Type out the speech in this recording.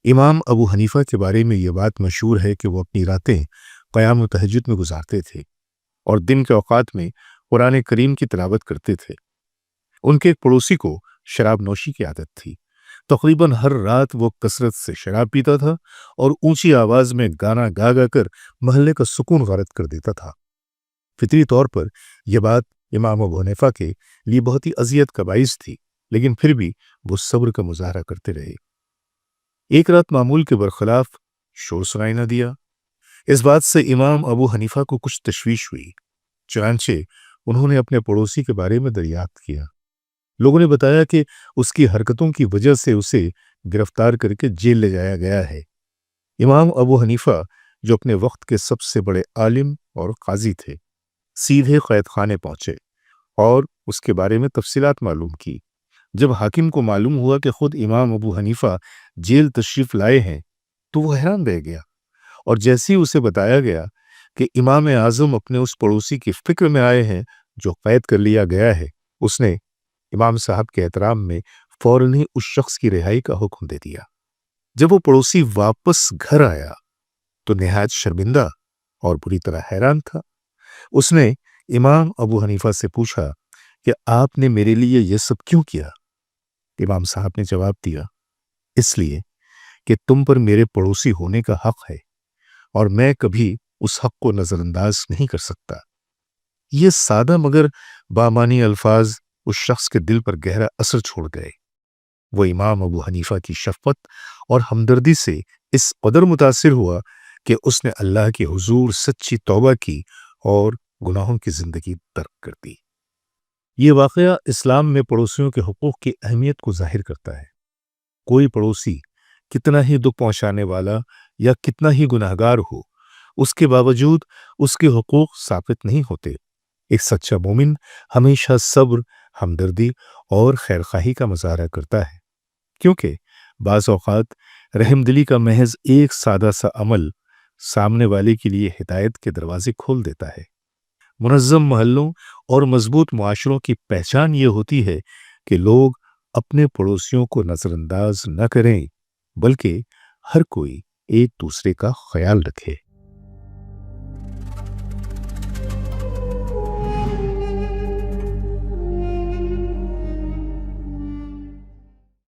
امام ابو حنیفہ کے بارے میں یہ بات مشہور ہے کہ وہ اپنی راتیں قیام و تہجد میں گزارتے تھے اور دن کے اوقات میں قرآن کریم کی تلاوت کرتے تھے۔ ان کے ایک پڑوسی کو شراب نوشی کی عادت تھی۔ تقریباً ہر رات وہ کثرت سے شراب پیتا تھا اور اونچی آواز میں گانا گا گا کر محلے کا سکون غارت کر دیتا تھا۔ فطری طور پر یہ بات امام ابو حنیفہ کے لیے بہت ہی اذیت کا باعث تھی، لیکن پھر بھی وہ صبر کا مظاہرہ کرتے رہے۔ ایک رات معمول کے برخلاف شور سنائی نہ دیا۔ اس بات سے امام ابو حنیفہ کو کچھ تشویش ہوئی، چنانچہ انہوں نے اپنے پڑوسی کے بارے میں دریافت کیا۔ لوگوں نے بتایا کہ اس کی حرکتوں کی وجہ سے اسے گرفتار کر کے جیل لے جایا گیا ہے۔ امام ابو حنیفہ، جو اپنے وقت کے سب سے بڑے عالم اور قاضی تھے، سیدھے قید خانے پہنچے اور اس کے بارے میں تفصیلات معلوم کی۔ جب حاکم کو معلوم ہوا کہ خود امام ابو حنیفہ جیل تشریف لائے ہیں تو وہ حیران رہ گیا، اور جیسے ہی اسے بتایا گیا کہ امام اعظم اپنے اس پڑوسی کی فکر میں آئے ہیں جو قید کر لیا گیا ہے، اس نے امام صاحب کے احترام میں فوراً ہی اس شخص کی رہائی کا حکم دے دیا۔ جب وہ پڑوسی واپس گھر آیا تو نہایت شرمندہ اور بری طرح حیران تھا۔ اس نے امام ابو حنیفہ سے پوچھا کہ آپ نے میرے لیے یہ سب کیوں کیا؟ امام صاحب نے جواب دیا، اس لیے کہ تم پر میرے پڑوسی ہونے کا حق ہے اور میں کبھی اس حق کو نظر انداز نہیں کر سکتا۔ یہ سادہ مگر بامعنی الفاظ اس شخص کے دل پر گہرا اثر چھوڑ گئے۔ وہ امام ابو حنیفہ کی شفقت اور ہمدردی سے اس قدر متاثر ہوا کہ اس نے اللہ کے حضور سچی توبہ کی اور گناہوں کی زندگی ترک کر دی۔ یہ واقعہ اسلام میں پڑوسیوں کے حقوق کی اہمیت کو ظاہر کرتا ہے۔ کوئی پڑوسی کتنا ہی دکھ پہنچانے والا یا کتنا ہی گناہگار ہو، اس کے باوجود اس کے حقوق ثابت نہیں ہوتے۔ ایک سچا مومن ہمیشہ صبر، ہمدردی اور خیرخواہی کا مظاہرہ کرتا ہے، کیونکہ بعض اوقات رحم دلی کا محض ایک سادہ سا عمل سامنے والے کے لیے ہدایت کے دروازے کھول دیتا ہے۔ منظم محلوں اور مضبوط معاشروں کی پہچان یہ ہوتی ہے کہ لوگ اپنے پڑوسیوں کو نظر انداز نہ کریں، بلکہ ہر کوئی ایک دوسرے کا خیال رکھے۔